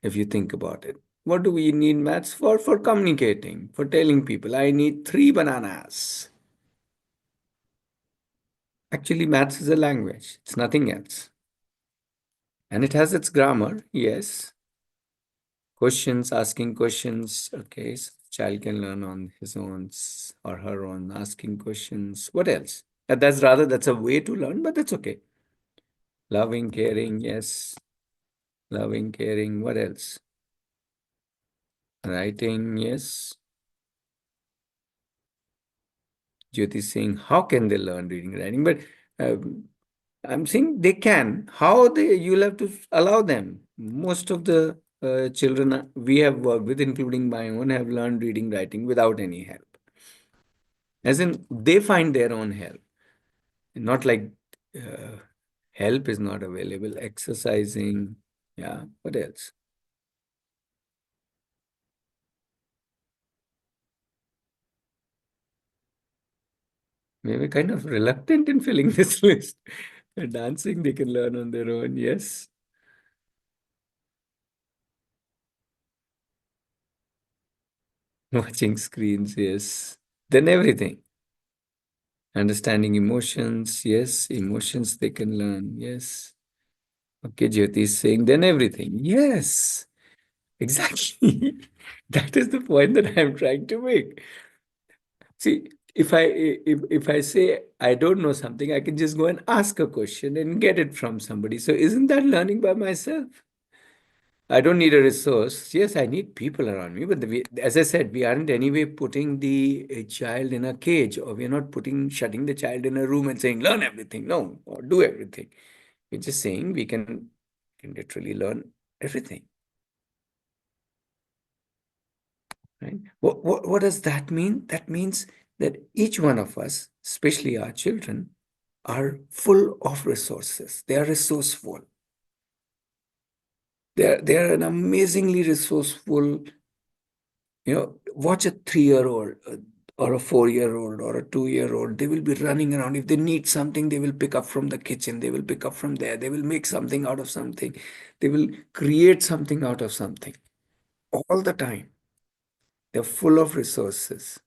if you think about it. What do we need maths for? For communicating, for telling people, I need three bananas. Actually, maths is a language, it's nothing else. And it has its grammar, yes. Questions, asking questions. Okay, so child can learn on his own or her own, asking questions. What else? That's a way to learn, but that's okay. Loving, caring, yes. Loving, caring. What else? Writing, yes. Jyoti is saying, how can they learn reading, writing? But um, I'm saying they can. How they? You'll have to allow them. Most of the children we have worked with, including my own, have learned reading, writing without any help. As in, they find their own help. Not like uh, help is not available. Exercising, yeah. What else? Maybe kind of reluctant in filling this list. Dancing, they can learn on their own. Yes. Watching screens, yes. Then everything. Understanding emotions, yes. Emotions they can learn, yes. Okay, Jyoti is saying then everything. Yes, exactly. That is the point that I'm trying to make. See, if I say I don't know something, I can just go and ask a question and get it from somebody. So isn't that learning by myself? I don't need a resource. Yes, I need people around me. But as I said, we aren't anyway putting the child in a cage, or we're not shutting the child in a room and saying, learn everything. No, or do everything. We're just saying we can literally learn everything. Right? What does that mean? That means that each one of us, especially our children, are full of resources. They are resourceful. They are an amazingly resourceful. Watch a 3-year old or a 4-year old or a 2-year old. They will be running around. If they need something, they will pick up from the kitchen. They will pick up from there. They will make something out of something. They will create something out of something all the time. They're full of resources.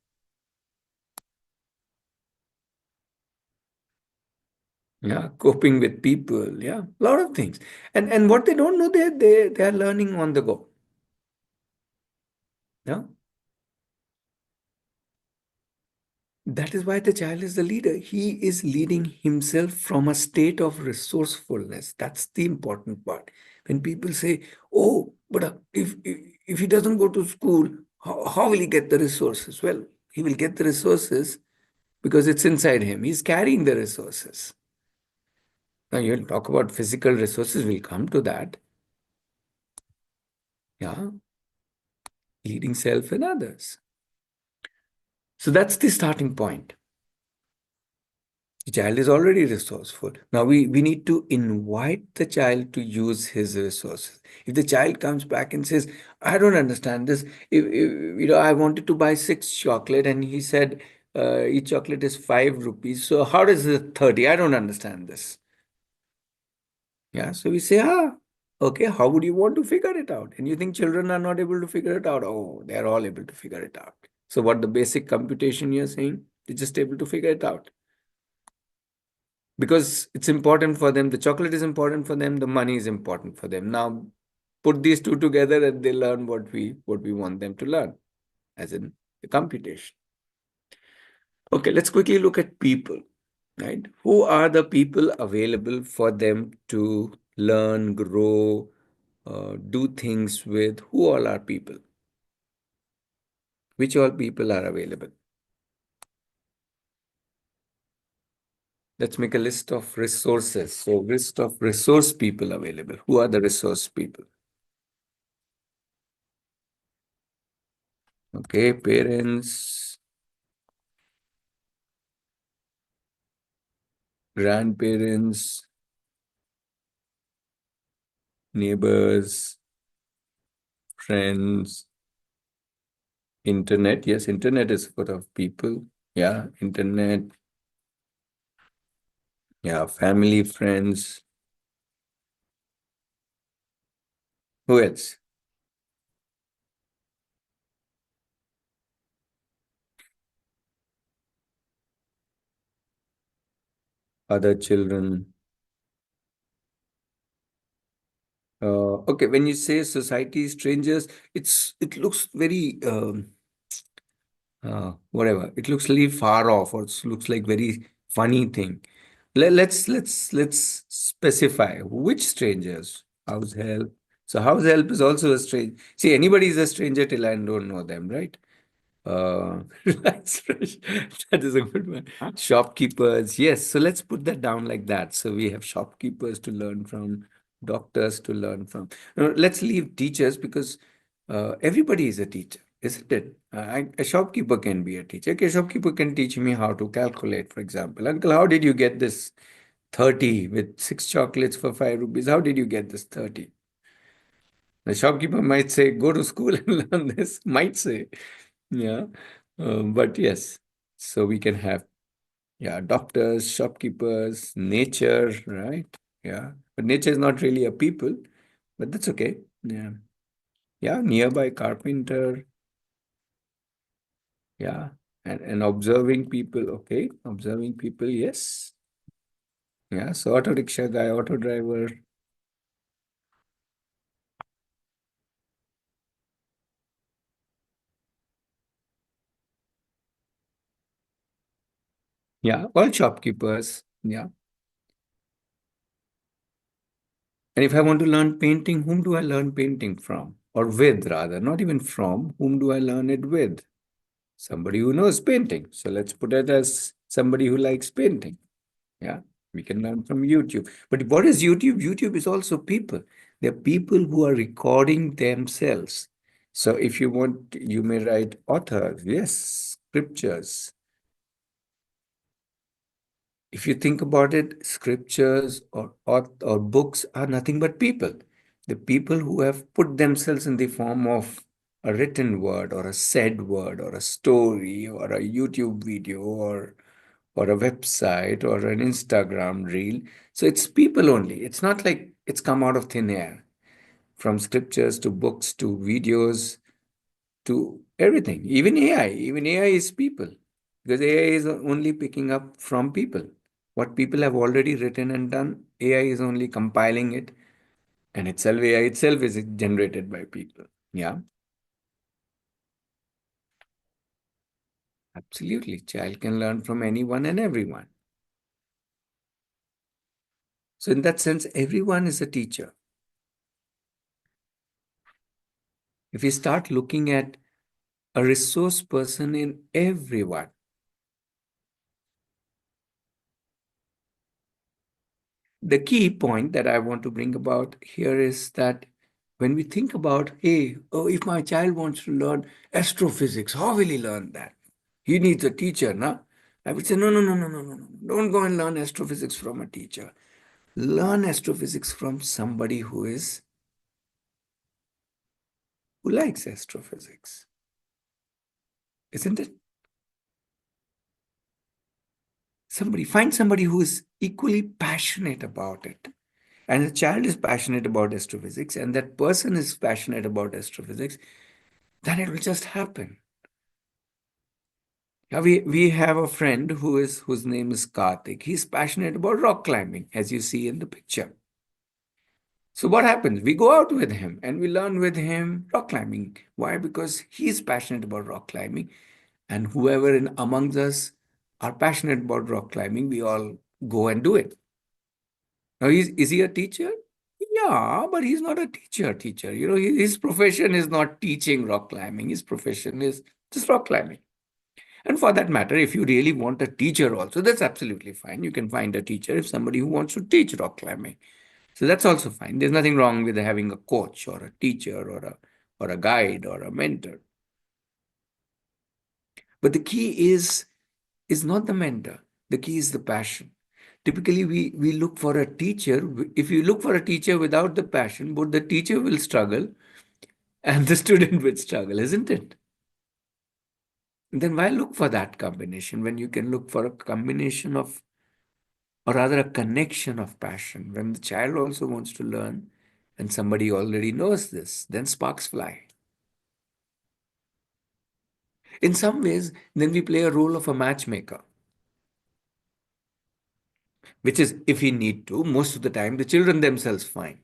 Yeah, coping with people. Yeah, a lot of things. And what they don't know, they are learning on the go. Yeah, that is why the child is the leader. He is leading himself from a state of resourcefulness. That's the important part. When people say, "Oh, but if he doesn't go to school, how will he get the resources?" Well, he will get the resources because it's inside him. He's carrying the resources. Now you'll talk about physical resources. We'll come to that. Yeah, leading self and others. So that's the starting point. The child is already resourceful. Now we need to invite the child to use his resources. If the child comes back and says, I don't understand this. If I wanted to buy six chocolate and he said each chocolate is 5 rupees. So how does it 30? I don't understand this. Yeah. So we say, okay, how would you want to figure it out? And you think children are not able to figure it out? Oh, they're all able to figure it out. So what the basic computation you're saying? They're just able to figure it out. Because it's important for them. The chocolate is important for them. The money is important for them. Now, put these two together, and they learn what we want them to learn, as in the computation. Okay, let's quickly look at people. Right? Who are the people available for them to learn, grow, do things with? Who all are people? Which all people are available? Let's make a list of resources. So, list of resource people available. Who are the resource people? Okay, parents, grandparents, neighbors, friends, internet. Yes, internet is full of people. Yeah, internet. Yeah, family, friends. Who else? Other children. Okay, when you say society, strangers, it looks very whatever. It looks really far off, or it looks like very funny thing. Let's specify which strangers. House help. So house help is also a strange. See, anybody is a stranger till I don't know them, right? That's fresh. That is a good one. Shopkeepers, yes. So let's put that down like that. So we have shopkeepers to learn from, doctors to learn from. Let's leave teachers because everybody is a teacher, isn't it? A shopkeeper can be a teacher. Okay, a shopkeeper can teach me how to calculate, for example. Uncle, how did you get this 30 with six chocolates for 5 rupees? How did you get this 30? The shopkeeper might say, go to school and learn this, might say. Yeah. But yes, so we can have, yeah, doctors, shopkeepers, nature, right? Yeah. But nature is not really a people, but that's okay. Yeah. Yeah. Nearby carpenter. Yeah. And observing people. Okay. Observing people. Yes. Yeah. So auto rickshaw guy, auto driver. Yeah. All shopkeepers. Yeah. And if I want to learn painting, whom do I learn painting from? Or with, rather, not even from, whom do I learn it with? Somebody who knows painting. So let's put it as somebody who likes painting. Yeah, we can learn from YouTube. But what is YouTube? YouTube is also people. They're people who are recording themselves. So if you want, you may write authors, yes, scriptures, if you think about it, scriptures or books are nothing but people. The people who have put themselves in the form of a written word or a said word or a story or a YouTube video or a website or an Instagram reel. So it's people only. It's not like it's come out of thin air. From scriptures to books to videos to everything. Even AI is people because AI is only picking up from people. What people have already written and done, AI is only compiling it, and itself AI itself is generated by people. Yeah, Absolutely. Child can learn from anyone and everyone. So in that sense, everyone is a teacher. If we start looking at a resource person in everyone, the key point that I want to bring about here is that when we think about, hey, oh, if my child wants to learn astrophysics, how will he learn that? He needs a teacher, no? I would say, no, no, no, no, no, no, no. Don't go and learn astrophysics from a teacher. Learn astrophysics from somebody who likes astrophysics, isn't it? Find somebody who is equally passionate about it. And the child is passionate about astrophysics, and that person is passionate about astrophysics, then it will just happen. Now we have a friend whose name is Karthik. He's passionate about rock climbing, as you see in the picture. So what happens? We go out with him and we learn with him rock climbing. Why? Because he's passionate about rock climbing, and whoever in amongst us are passionate about rock climbing, we all go and do it. Now, is he a teacher? Yeah, but he's not a teacher. You know, his profession is not teaching rock climbing. His profession is just rock climbing. And for that matter, if you really want a teacher also, that's absolutely fine. You can find a teacher if somebody who wants to teach rock climbing. So that's also fine. There's nothing wrong with having a coach or a teacher or a guide or a mentor. But the key is not the mentor. The key is the passion. Typically, we look for a teacher. If you look for a teacher without the passion, both the teacher will struggle and the student will struggle, isn't it? Then why look for that combination when you can look for a combination of, or rather, a connection of passion? When the child also wants to learn and somebody already knows this, then sparks fly. In some ways, then we play a role of a matchmaker, which is if we need to, most of the time, the children themselves find.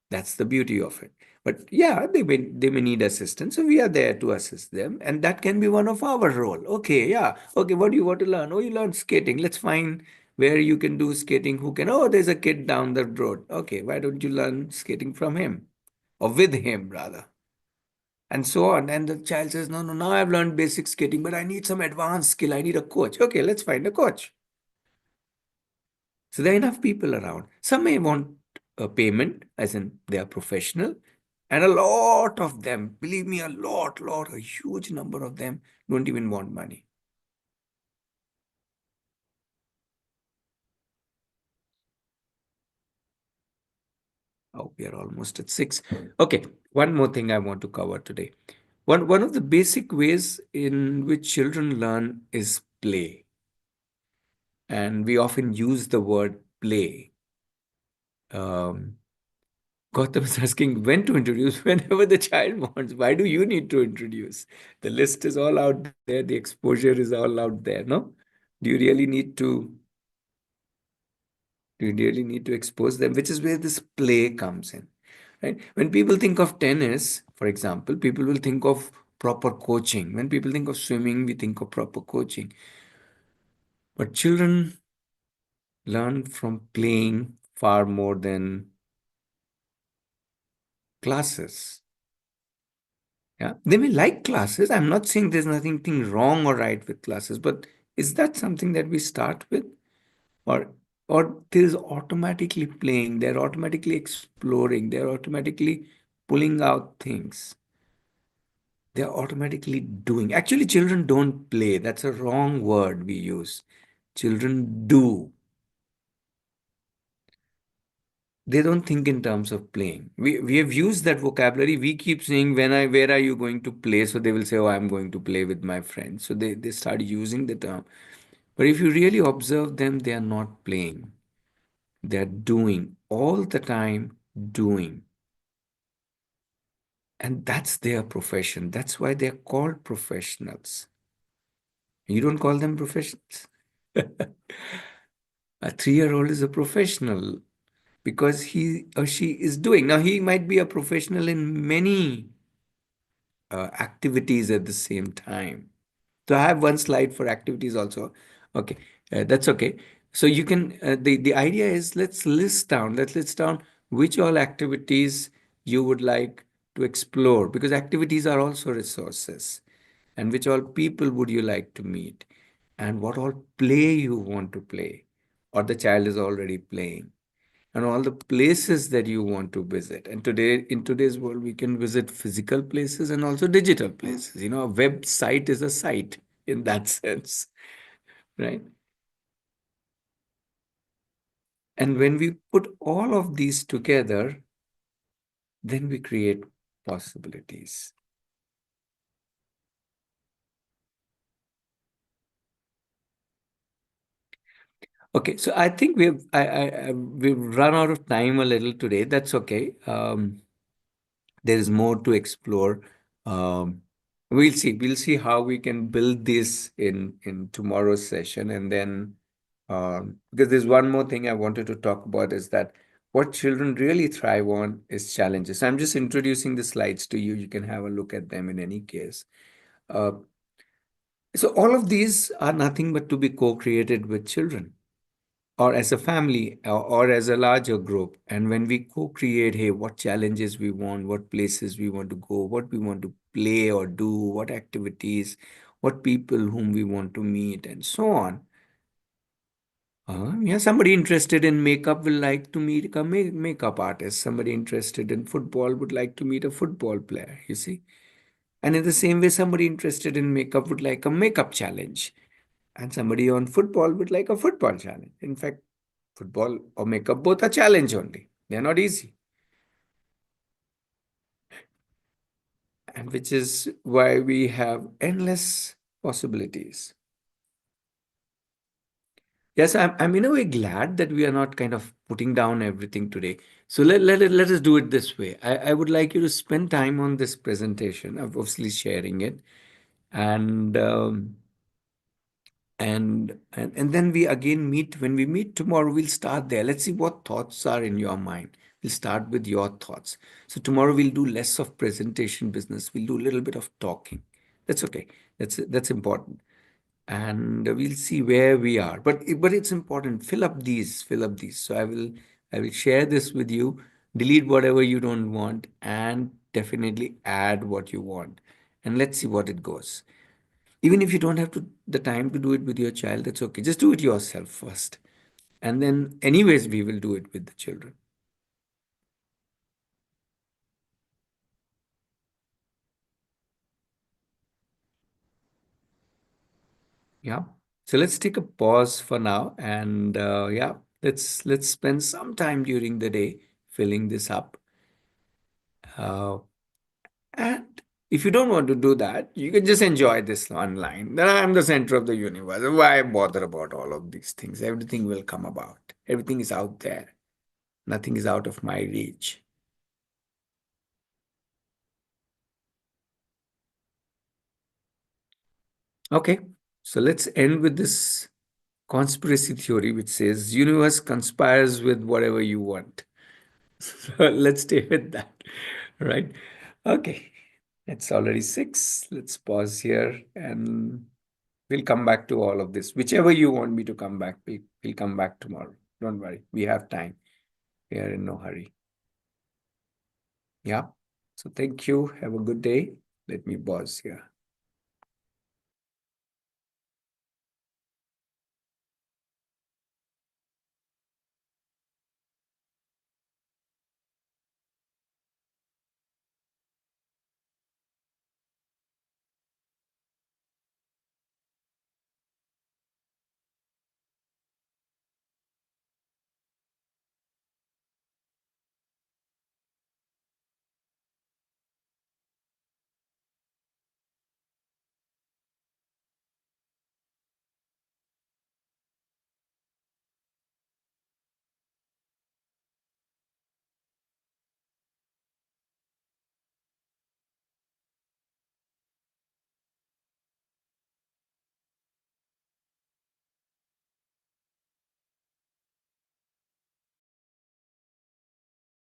That's the beauty of it. But yeah, they may need assistance, so we are there to assist them, and that can be one of our role. Okay, yeah, okay. What do you want to learn? Oh, you learn skating. Let's find where you can do skating. Who can? Oh, there's a kid down the road. Okay, why don't you learn skating from him, or with him rather, and so on. And the child says, no, no, now I've learned basic skating, but I need some advanced skill. I need a coach. Okay, let's find a coach. So there are enough people around. Some may want a payment, as in they are professional, and a lot of them, believe me, a huge number of them don't even want money. Oh, we are almost at 6. Okay, one more thing I want to cover today. One of the basic ways in which children learn is play. And we often use the word play. Um, Gautam is asking when to introduce whenever the child wants. Why do you need to introduce? The list is all out there, the exposure is all out there, no? Do you really need to do you really need to expose them? Which is where this play comes in. Right? When people think of tennis, for example, people will think of proper coaching. When people think of swimming, we think of proper coaching. But children learn from playing far more than classes. Yeah, they may like classes. I'm not saying there's nothing wrong or right with classes, but is that something that we start with, or there's automatically playing? They're automatically exploring. They're automatically pulling out things. They're automatically doing. Actually, children don't play. That's a wrong word we use. Children do. They don't think in terms of playing. We have used that vocabulary. We keep saying where are you going to play? So they will say, oh, I'm going to play with my friends. So they start using the term. But if you really observe them, they are not playing. They're doing all the time, doing. And that's their profession. That's why they're called professionals. You don't call them professionals. A 3-year-old is a professional because he or she is doing. Now, he might be a professional in many activities at the same time. So I have one slide for activities also. Okay, that's okay. So you can, the idea is let's list down which all activities you would like to explore, because activities are also resources, and which all people would you like to meet, and what all play you want to play, or the child is already playing, and all the places that you want to visit. And today, in today's world, we can visit physical places and also digital places. You know, a website is a site in that sense, right? And when we put all of these together, then we create possibilities. Okay, so I think we've run out of time a little today. That's okay. There is more to explore. We'll see. We'll see how we can build this in tomorrow's session, and then because there's one more thing I wanted to talk about is that what children really thrive on is challenges. I'm just introducing the slides to you. You can have a look at them in any case. Uh, so all of these are nothing but to be co-created with children or as a family or as a larger group. And when we co-create, hey, what challenges we want, what places we want to go, what we want to play or do, what activities, what people whom we want to meet, and so on. Yeah, somebody interested in makeup will like to meet a makeup artist. Somebody interested in football would like to meet a football player, you see. And in the same way, somebody interested in makeup would like a makeup challenge. And somebody on football would like a football challenge. In fact, football or makeup, both are challenge only. They're not easy. And which is why we have endless possibilities. Yes, I'm in a way glad that we are not kind of putting down everything today. So let us do it this way. I would like you to spend time on this presentation, obviously sharing it. And and then we again meet. When we meet tomorrow, we'll start there. Let's see what thoughts are in your mind. We'll start with your thoughts. So tomorrow we'll do less of presentation business. We'll do a little bit of talking. That's okay. That's important. And we'll see where we are. But it's important. Fill up these. So I will share this with you. Delete whatever you don't want and definitely add what you want. And let's see what it goes. Even if you don't have the time to do it with your child, that's okay. Just do it yourself first. And then, anyways, we will do it with the children. Yeah. So let's take a pause for now, and yeah, let's spend some time during the day filling this up. Uh, and if you don't want to do that, you can just enjoy this online. Then I'm the center of the universe. Why bother about all of these things? Everything will come about. Everything is out there. Nothing is out of my reach. Okay, so let's end with this conspiracy theory which says universe conspires with whatever you want. So let's stay with that, right? Okay, it's already 6. Let's pause here and we'll come back to all of this. Whichever you want me to come back, we'll come back tomorrow. Don't worry, we have time. We are in no hurry. Yeah. So thank you. Have a good day. Let me pause here.